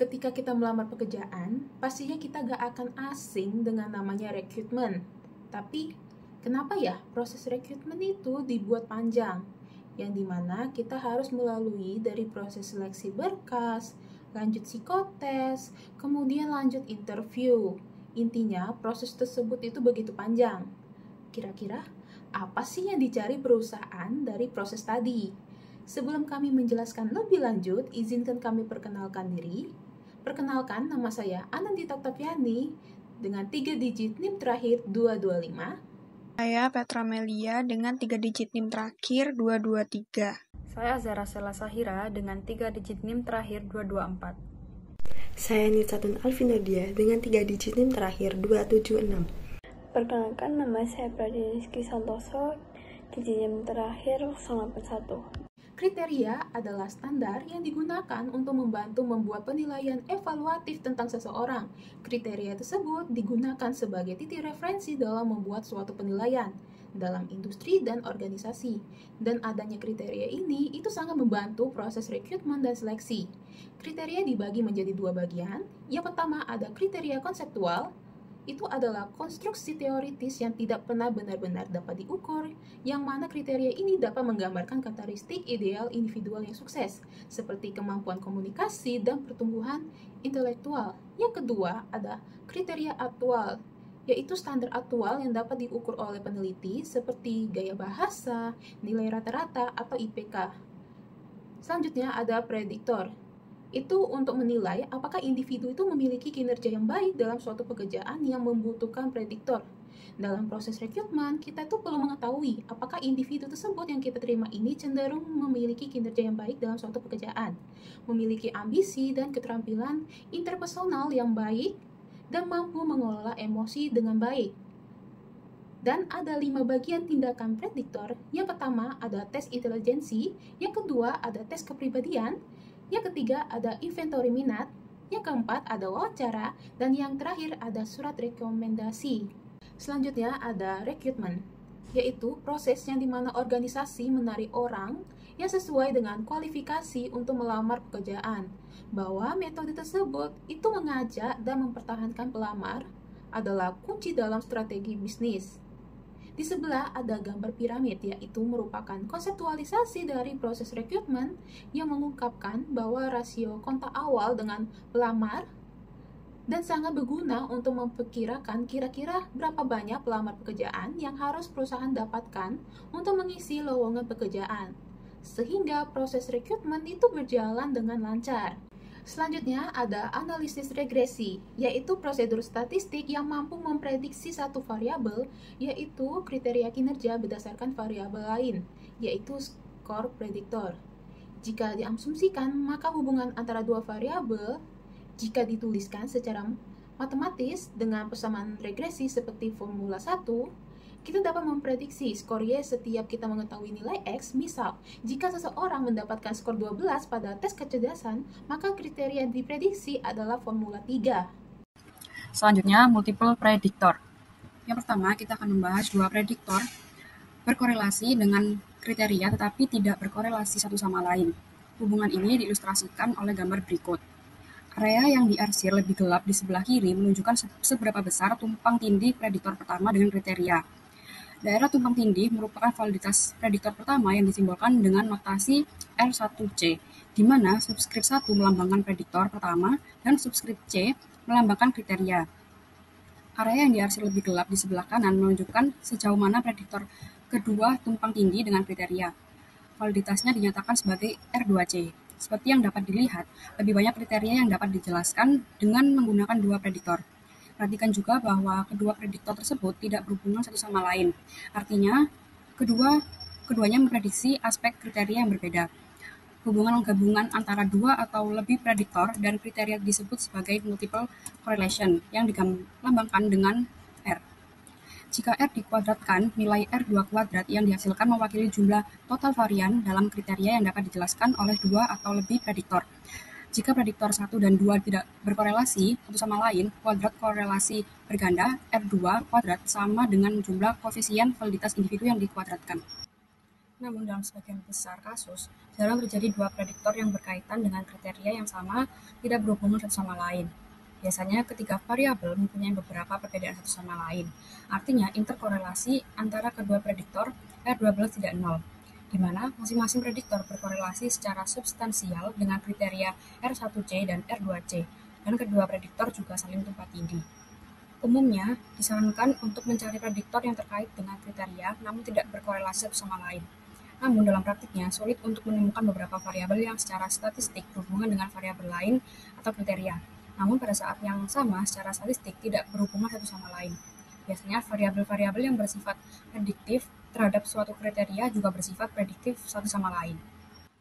Ketika kita melamar pekerjaan, pastinya kita gak akan asing dengan namanya rekrutmen. Tapi, kenapa ya proses rekrutmen itu dibuat panjang? Yang dimana kita harus melalui dari proses seleksi berkas, lanjut psikotes, kemudian lanjut interview. Intinya, proses tersebut itu begitu panjang. Kira-kira, apa sih yang dicari perusahaan dari proses tadi? Sebelum kami menjelaskan lebih lanjut, izinkan kami perkenalkan diri. Perkenalkan, nama saya Anandita Oktaviani dengan 3 digit NIM terakhir 225. Saya Petra Melia dengan 3 digit NIM terakhir 223. Saya Zara Sela Sahira dengan 3 digit NIM terakhir 224. Saya Nitsatun Alvinodia dengan 3 digit NIM terakhir 276. Perkenalkan, nama saya Pradiniski Santoso, digit NIM terakhir 081. Kriteria adalah standar yang digunakan untuk membantu membuat penilaian evaluatif tentang seseorang. Kriteria tersebut digunakan sebagai titik referensi dalam membuat suatu penilaian dalam industri dan organisasi. Dan adanya kriteria ini itu sangat membantu proses rekrutmen dan seleksi. Kriteria dibagi menjadi 2 bagian. Yang pertama ada kriteria konseptual. Itu adalah konstruksi teoritis yang tidak pernah benar-benar dapat diukur, yang mana kriteria ini dapat menggambarkan karakteristik ideal individual yang sukses, seperti kemampuan komunikasi dan pertumbuhan intelektual. Yang kedua, ada kriteria aktual, yaitu standar aktual yang dapat diukur oleh peneliti, seperti gaya bahasa, nilai rata-rata, atau IPK. Selanjutnya ada prediktor. Itu untuk menilai apakah individu itu memiliki kinerja yang baik dalam suatu pekerjaan yang membutuhkan prediktor. Dalam proses rekrutmen, kita itu perlu mengetahui apakah individu tersebut yang kita terima ini cenderung memiliki kinerja yang baik dalam suatu pekerjaan, memiliki ambisi dan keterampilan interpersonal yang baik, dan mampu mengelola emosi dengan baik. Dan ada 5 bagian tindakan prediktor. Yang pertama ada tes intelijensi, yang kedua ada tes kepribadian, yang ketiga ada inventory minat, yang keempat ada wawancara, dan yang terakhir ada surat rekomendasi. Selanjutnya ada rekrutmen, yaitu proses yang dimana organisasi menarik orang yang sesuai dengan kualifikasi untuk melamar pekerjaan. Bahwa metode tersebut itu mengajak dan mempertahankan pelamar adalah kunci dalam strategi bisnis. Di sebelah ada gambar piramid, yaitu merupakan konseptualisasi dari proses rekrutmen yang mengungkapkan bahwa rasio kontak awal dengan pelamar dan sangat berguna untuk memperkirakan kira-kira berapa banyak pelamar pekerjaan yang harus perusahaan dapatkan untuk mengisi lowongan pekerjaan, sehingga proses rekrutmen itu berjalan dengan lancar. Selanjutnya ada analisis regresi, yaitu prosedur statistik yang mampu memprediksi satu variabel, yaitu kriteria kinerja berdasarkan variabel lain, yaitu skor prediktor. Jika diasumsikan, maka hubungan antara dua variabel, jika dituliskan secara matematis dengan persamaan regresi seperti formula 1, kita dapat memprediksi skor Y setiap kita mengetahui nilai X. Misal, jika seseorang mendapatkan skor 12 pada tes kecerdasan, maka kriteria diprediksi adalah formula 3. Selanjutnya, multiple prediktor. Yang pertama, kita akan membahas 2 prediktor berkorelasi dengan kriteria tetapi tidak berkorelasi satu sama lain. Hubungan ini diilustrasikan oleh gambar berikut. Area yang diarsir lebih gelap di sebelah kiri menunjukkan seberapa besar tumpang tindih prediktor pertama dengan kriteria. Daerah tumpang tindih merupakan validitas prediktor pertama yang disimbolkan dengan notasi R1C, di mana subskrip 1 melambangkan prediktor pertama dan subskrip C melambangkan kriteria. Area yang diarsir lebih gelap di sebelah kanan menunjukkan sejauh mana prediktor kedua tumpang tindih dengan kriteria. Validitasnya dinyatakan sebagai R2C. Seperti yang dapat dilihat, lebih banyak kriteria yang dapat dijelaskan dengan menggunakan 2 prediktor. Perhatikan juga bahwa kedua prediktor tersebut tidak berhubungan satu sama lain. Artinya, keduanya memprediksi aspek kriteria yang berbeda. Hubungan gabungan antara 2 atau lebih prediktor dan kriteria disebut sebagai multiple correlation yang dilambangkan dengan R. Jika R dikuadratkan, nilai R2 kuadrat yang dihasilkan mewakili jumlah total varian dalam kriteria yang dapat dijelaskan oleh 2 atau lebih prediktor. Jika prediktor 1 dan 2 tidak berkorelasi satu sama lain, kuadrat korelasi berganda R2 kuadrat sama dengan jumlah koefisien validitas individu yang dikuadratkan. Namun dalam sebagian besar kasus, jarang terjadi dua prediktor yang berkaitan dengan kriteria yang sama tidak berhubungan satu sama lain. Biasanya ketiga variabel mempunyai beberapa perbedaan satu sama lain. Artinya interkorelasi antara kedua prediktor R12 tidak nol, di mana masing-masing prediktor berkorelasi secara substansial dengan kriteria R1C dan R2C, dan kedua prediktor juga saling tumpang tindih. Umumnya, disarankan untuk mencari prediktor yang terkait dengan kriteria namun tidak berkorelasi satu sama lain. Namun dalam praktiknya, sulit untuk menemukan beberapa variabel yang secara statistik berhubungan dengan variabel lain atau kriteria. Namun pada saat yang sama, secara statistik tidak berhubungan satu sama lain. Biasanya variabel-variabel yang bersifat prediktif terhadap suatu kriteria juga bersifat prediktif satu sama lain.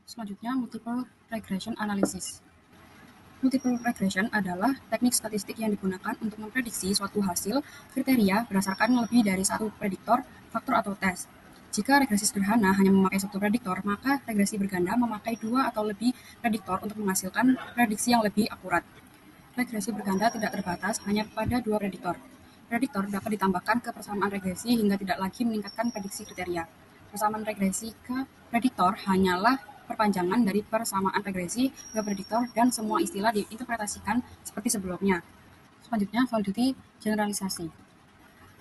Selanjutnya, multiple regression analysis. Multiple regression adalah teknik statistik yang digunakan untuk memprediksi suatu hasil kriteria berdasarkan lebih dari satu prediktor, faktor, atau tes. Jika regresi sederhana hanya memakai satu prediktor, maka regresi berganda memakai dua atau lebih prediktor untuk menghasilkan prediksi yang lebih akurat. Regresi berganda tidak terbatas hanya pada dua prediktor. Prediktor dapat ditambahkan ke persamaan regresi hingga tidak lagi meningkatkan prediksi kriteria. Persamaan regresi ke prediktor hanyalah perpanjangan dari persamaan regresi ke prediktor dan semua istilah diinterpretasikan seperti sebelumnya. Selanjutnya, validity generalisasi.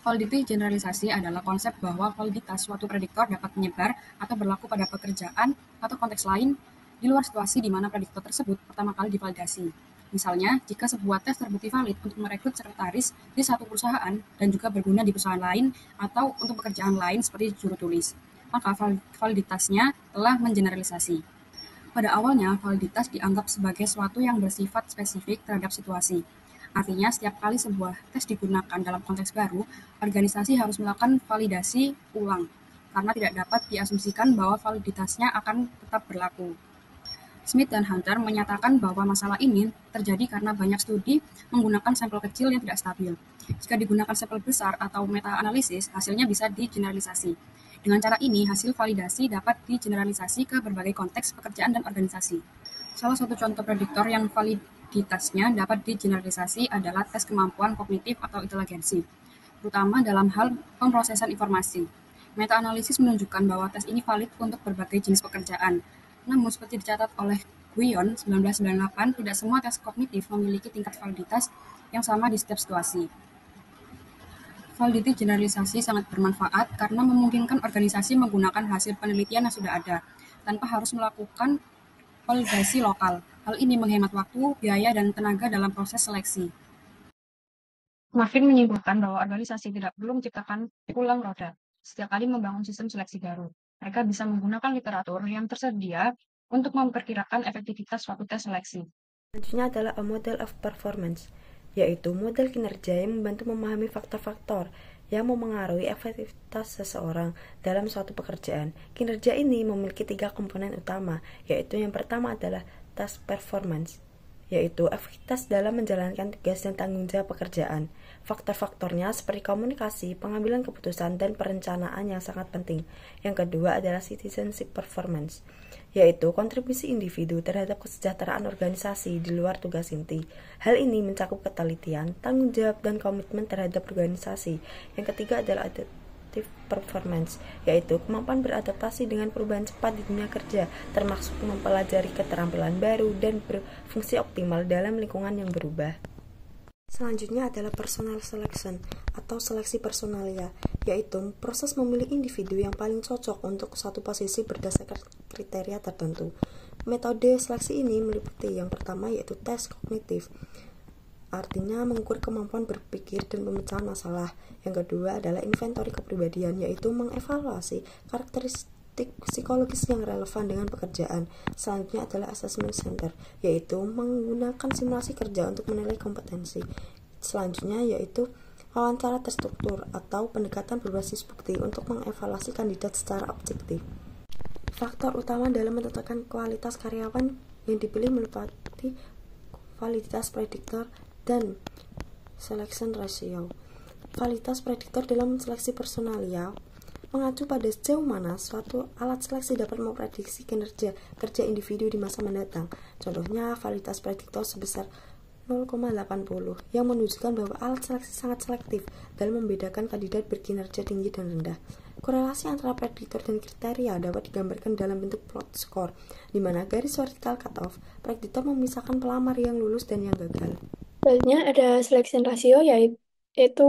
Validity generalisasi adalah konsep bahwa validitas suatu prediktor dapat menyebar atau berlaku pada pekerjaan atau konteks lain di luar situasi di mana prediktor tersebut pertama kali divalidasi. Misalnya, jika sebuah tes terbukti valid untuk merekrut sekretaris di satu perusahaan dan juga berguna di perusahaan lain atau untuk pekerjaan lain seperti juru tulis, maka validitasnya telah mengeneralisasi. Pada awalnya, validitas dianggap sebagai suatu yang bersifat spesifik terhadap situasi. Artinya, setiap kali sebuah tes digunakan dalam konteks baru, organisasi harus melakukan validasi ulang, karena tidak dapat diasumsikan bahwa validitasnya akan tetap berlaku. Smith dan Hunter menyatakan bahwa masalah ini terjadi karena banyak studi menggunakan sampel kecil yang tidak stabil. Jika digunakan sampel besar atau meta-analisis, hasilnya bisa digeneralisasi. Dengan cara ini, hasil validasi dapat digeneralisasi ke berbagai konteks pekerjaan dan organisasi. Salah satu contoh prediktor yang validitasnya dapat digeneralisasi adalah tes kemampuan kognitif atau inteligensi, terutama dalam hal pemrosesan informasi. Meta-analisis menunjukkan bahwa tes ini valid untuk berbagai jenis pekerjaan. Namun, seperti dicatat oleh Guion 1998, tidak semua tes kognitif memiliki tingkat validitas yang sama di setiap situasi. Validity generalisasi sangat bermanfaat karena memungkinkan organisasi menggunakan hasil penelitian yang sudah ada, tanpa harus melakukan validasi lokal. Hal ini menghemat waktu, biaya, dan tenaga dalam proses seleksi. Marvin menyimpulkan bahwa organisasi tidak perlu menciptakan ulang roda setiap kali membangun sistem seleksi baru. Mereka bisa menggunakan literatur yang tersedia untuk memperkirakan efektivitas suatu tes seleksi. Selanjutnya adalah a model of performance, yaitu model kinerja yang membantu memahami faktor-faktor yang memengaruhi efektivitas seseorang dalam suatu pekerjaan. Kinerja ini memiliki 3 komponen utama, yaitu yang pertama adalah task performance, yaitu efektivitas dalam menjalankan tugas dan tanggung jawab pekerjaan. Faktor-faktornya seperti komunikasi, pengambilan keputusan, dan perencanaan yang sangat penting. Yang kedua adalah citizenship performance, yaitu kontribusi individu terhadap kesejahteraan organisasi di luar tugas inti. Hal ini mencakup ketelitian, tanggung jawab, dan komitmen terhadap organisasi. Yang ketiga adalah adaptive performance, yaitu kemampuan beradaptasi dengan perubahan cepat di dunia kerja, termasuk mempelajari keterampilan baru dan berfungsi optimal dalam lingkungan yang berubah. Selanjutnya adalah personal selection atau seleksi personalia, yaitu proses memilih individu yang paling cocok untuk suatu posisi berdasarkan kriteria tertentu. Metode seleksi ini meliputi yang pertama yaitu tes kognitif, artinya mengukur kemampuan berpikir dan pemecahan masalah. Yang kedua adalah inventory kepribadian, yaitu mengevaluasi karakteristik psikologis yang relevan dengan pekerjaan. Selanjutnya adalah assessment center, yaitu menggunakan simulasi kerja untuk menilai kompetensi. Selanjutnya yaitu wawancara terstruktur atau pendekatan berbasis bukti untuk mengevaluasi kandidat secara objektif. Faktor utama dalam menentukan kualitas karyawan yang dipilih meliputi validitas prediktor dan selection ratio. Validitas prediktor dalam seleksi personalia mengacu pada sejauh mana suatu alat seleksi dapat memprediksi kinerja kerja individu di masa mendatang. Contohnya, validitas prediktor sebesar 0,80 yang menunjukkan bahwa alat seleksi sangat selektif dalam membedakan kandidat berkinerja tinggi dan rendah. Korelasi antara prediktor dan kriteria dapat digambarkan dalam bentuk plot score, di mana garis vertikal cutoff prediktor memisahkan pelamar yang lulus dan yang gagal. Selanjutnya ada selection ratio, yaitu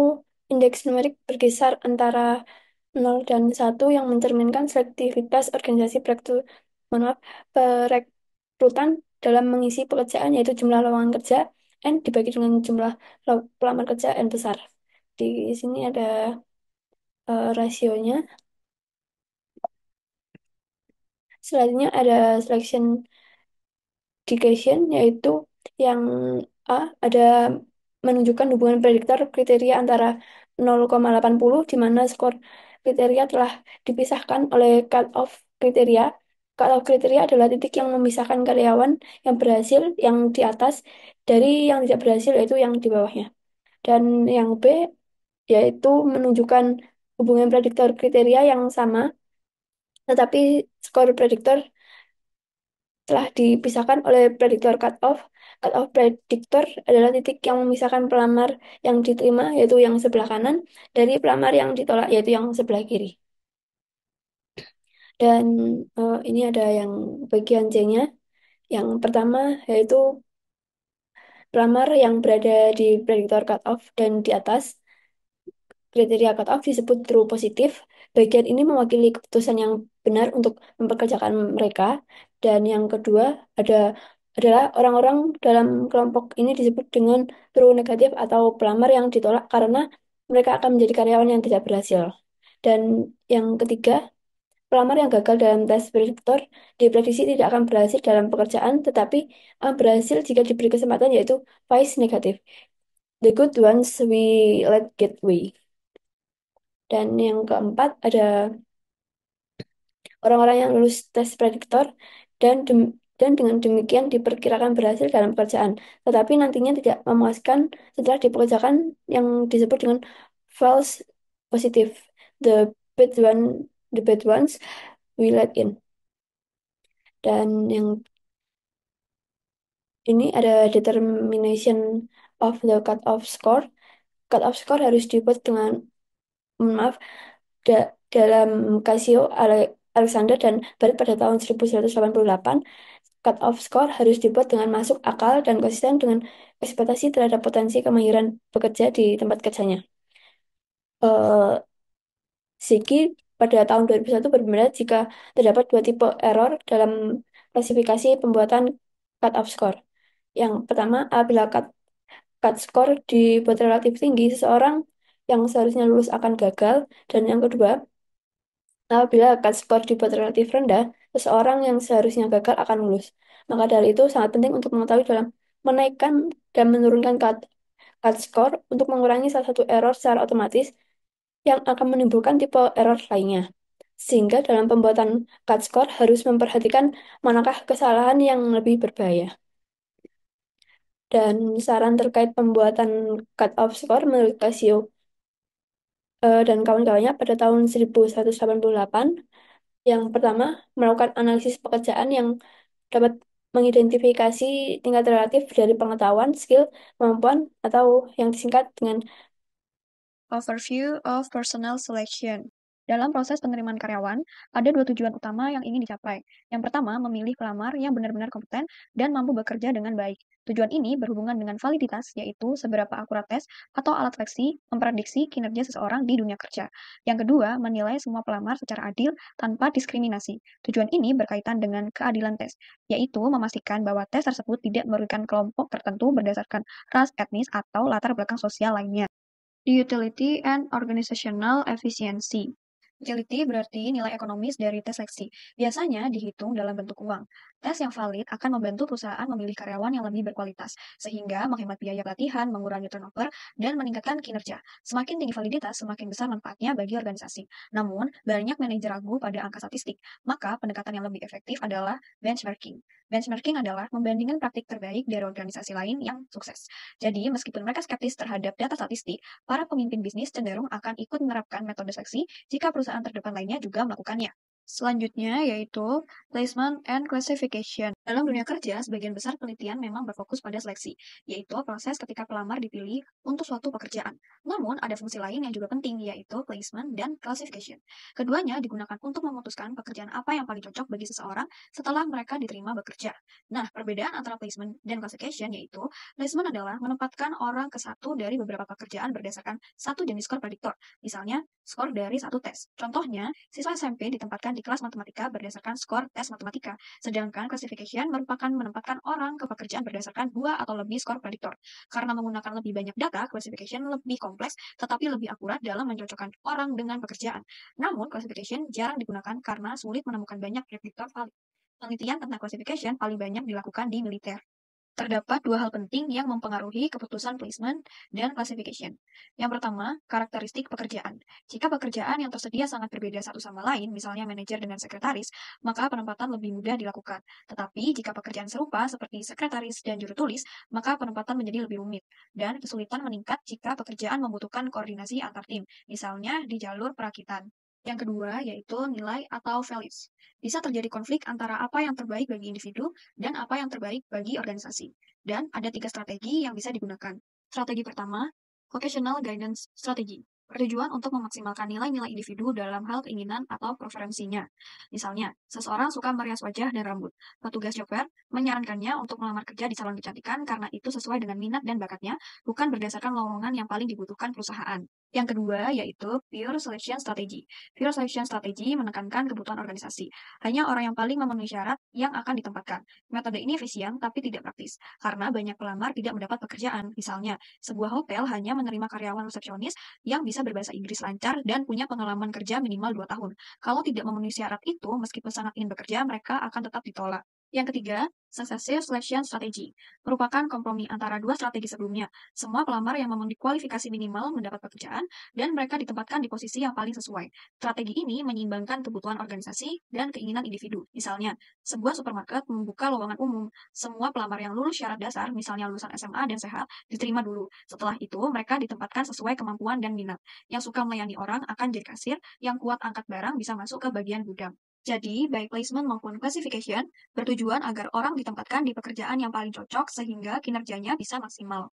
indeks numerik berkisar antara 0 dan 1 yang mencerminkan selektivitas organisasi perekrutan dalam mengisi pekerjaan, yaitu jumlah lowongan kerja N dibagi dengan jumlah pelamar kerja N besar. Di sini ada rasionya. Selanjutnya ada selection digression, yaitu yang A ada menunjukkan hubungan prediktor kriteria antara 0,80 di mana skor kriteria telah dipisahkan oleh cut-off kriteria. Cut-off kriteria adalah titik yang memisahkan karyawan yang berhasil yang di atas dari yang tidak berhasil, yaitu yang di bawahnya. Dan yang B yaitu menunjukkan hubungan prediktor kriteria yang sama, tetapi skor prediktor telah dipisahkan oleh prediktor cutoff. Cutoff prediktor adalah titik yang memisahkan pelamar yang diterima, yaitu yang sebelah kanan, dari pelamar yang ditolak, yaitu yang sebelah kiri. Dan ini ada yang bagian C-nya. Yang pertama yaitu pelamar yang berada di prediktor cutoff dan di atas kriteria cutoff disebut true positif. Bagian ini mewakili keputusan yang benar untuk mempekerjakan mereka. Dan yang kedua adalah orang-orang dalam kelompok ini disebut dengan true negatif atau pelamar yang ditolak karena mereka akan menjadi karyawan yang tidak berhasil. Dan yang ketiga, pelamar yang gagal dalam tes prediktor diprediksi tidak akan berhasil dalam pekerjaan, tetapi berhasil jika diberi kesempatan, yaitu vice negatif. The good ones we let get away. Dan yang keempat ada orang-orang yang lulus tes prediktor dan dengan demikian diperkirakan berhasil dalam pekerjaan, tetapi nantinya tidak memuaskan setelah dipekerjakan, yang disebut dengan false positive. The bad ones we let in. Dan yang ini ada determination of the cut-off score. Cut-off score harus dibuat dengan, maaf, dalam Casio Alexander dan Barrett pada tahun 1988, cut-off score harus dibuat dengan masuk akal dan konsisten dengan ekspektasi terhadap potensi kemahiran bekerja di tempat kerjanya. Ziggy pada tahun 2001 berpendapat jika terdapat dua tipe error dalam klasifikasi pembuatan cut-off score. Yang pertama, apabila cut score dibuat relatif tinggi, seseorang yang seharusnya lulus akan gagal. Dan yang kedua, apabila cut score dibuat relatif rendah, seseorang yang seharusnya gagal akan lulus. Maka dari itu sangat penting untuk mengetahui dalam menaikkan dan menurunkan cut score untuk mengurangi salah satu error secara otomatis yang akan menimbulkan tipe error lainnya. Sehingga dalam pembuatan cut score harus memperhatikan manakah kesalahan yang lebih berbahaya. Dan saran terkait pembuatan cut-off score menurut Casio dan kawan-kawannya pada tahun 1188, yang pertama, melakukan analisis pekerjaan yang dapat mengidentifikasi tingkat relatif dari pengetahuan, skill, kemampuan, atau yang disingkat dengan Overview of Personnel Selection. Dalam proses penerimaan karyawan, ada dua tujuan utama yang ingin dicapai. Yang pertama, memilih pelamar yang benar-benar kompeten dan mampu bekerja dengan baik. Tujuan ini berhubungan dengan validitas, yaitu seberapa akurat tes atau alat seleksi memprediksi kinerja seseorang di dunia kerja. Yang kedua, menilai semua pelamar secara adil tanpa diskriminasi. Tujuan ini berkaitan dengan keadilan tes, yaitu memastikan bahwa tes tersebut tidak merugikan kelompok tertentu berdasarkan ras, etnis, atau latar belakang sosial lainnya. Utility and Organizational Efficiency. Utility berarti nilai ekonomis dari tes seleksi. Biasanya dihitung dalam bentuk uang. Tes yang valid akan membantu perusahaan memilih karyawan yang lebih berkualitas, sehingga menghemat biaya pelatihan, mengurangi turnover, dan meningkatkan kinerja. Semakin tinggi validitas, semakin besar manfaatnya bagi organisasi. Namun, banyak manajer ragu pada angka statistik, maka pendekatan yang lebih efektif adalah benchmarking. Benchmarking adalah membandingkan praktik terbaik dari organisasi lain yang sukses. Jadi, meskipun mereka skeptis terhadap data statistik, para pemimpin bisnis cenderung akan ikut menerapkan metode seleksi jika perusahaan terdepan lainnya juga melakukannya. Selanjutnya yaitu placement and classification. Dalam dunia kerja, sebagian besar penelitian memang berfokus pada seleksi, yaitu proses ketika pelamar dipilih untuk suatu pekerjaan. Namun, ada fungsi lain yang juga penting, yaitu placement dan classification. Keduanya digunakan untuk memutuskan pekerjaan apa yang paling cocok bagi seseorang setelah mereka diterima bekerja. Nah, perbedaan antara placement dan classification yaitu, placement adalah menempatkan orang ke satu dari beberapa pekerjaan berdasarkan satu jenis skor prediktor, misalnya skor dari satu tes. Contohnya, siswa SMP ditempatkan di kelas matematika berdasarkan skor tes matematika, sedangkan classification merupakan menempatkan orang ke pekerjaan berdasarkan dua atau lebih skor prediktor. Karena menggunakan lebih banyak data, classification lebih kompleks tetapi lebih akurat dalam mencocokkan orang dengan pekerjaan. Namun, classification jarang digunakan karena sulit menemukan banyak prediktor valid. Penelitian tentang classification paling banyak dilakukan di militer. Terdapat dua hal penting yang mempengaruhi keputusan placement dan classification. Yang pertama, karakteristik pekerjaan. Jika pekerjaan yang tersedia sangat berbeda satu sama lain, misalnya manajer dengan sekretaris, maka penempatan lebih mudah dilakukan. Tetapi, jika pekerjaan serupa seperti sekretaris dan juru tulis, maka penempatan menjadi lebih rumit. Dan kesulitan meningkat jika pekerjaan membutuhkan koordinasi antar tim, misalnya di jalur perakitan. Yang kedua, yaitu nilai atau values. Bisa terjadi konflik antara apa yang terbaik bagi individu dan apa yang terbaik bagi organisasi. Dan ada 3 strategi yang bisa digunakan. Strategi pertama, vocational guidance strategy. Bertujuan untuk memaksimalkan nilai-nilai individu dalam hal keinginan atau preferensinya. Misalnya, seseorang suka merias wajah dan rambut. Petugas job fair menyarankannya untuk melamar kerja di salon kecantikan karena itu sesuai dengan minat dan bakatnya, bukan berdasarkan lowongan yang paling dibutuhkan perusahaan. Yang kedua, yaitu pure selection strategy. Pure selection strategy menekankan kebutuhan organisasi. Hanya orang yang paling memenuhi syarat yang akan ditempatkan. Metode ini efisien tapi tidak praktis, karena banyak pelamar tidak mendapat pekerjaan. Misalnya, sebuah hotel hanya menerima karyawan resepsionis yang bisa berbahasa Inggris lancar dan punya pengalaman kerja minimal 2 tahun. Kalau tidak memenuhi syarat itu, meskipun sangat ingin bekerja, mereka akan tetap ditolak. Yang ketiga, successive selection strategy, merupakan kompromi antara dua strategi sebelumnya. Semua pelamar yang memenuhi kualifikasi minimal mendapat pekerjaan, dan mereka ditempatkan di posisi yang paling sesuai. Strategi ini menyeimbangkan kebutuhan organisasi dan keinginan individu. Misalnya, sebuah supermarket membuka lowongan umum. Semua pelamar yang lulus syarat dasar, misalnya lulusan SMA dan sehat, diterima dulu. Setelah itu, mereka ditempatkan sesuai kemampuan dan minat. Yang suka melayani orang akan jadi kasir, yang kuat angkat barang bisa masuk ke bagian gudang. Jadi, baik placement maupun classification bertujuan agar orang ditempatkan di pekerjaan yang paling cocok sehingga kinerjanya bisa maksimal.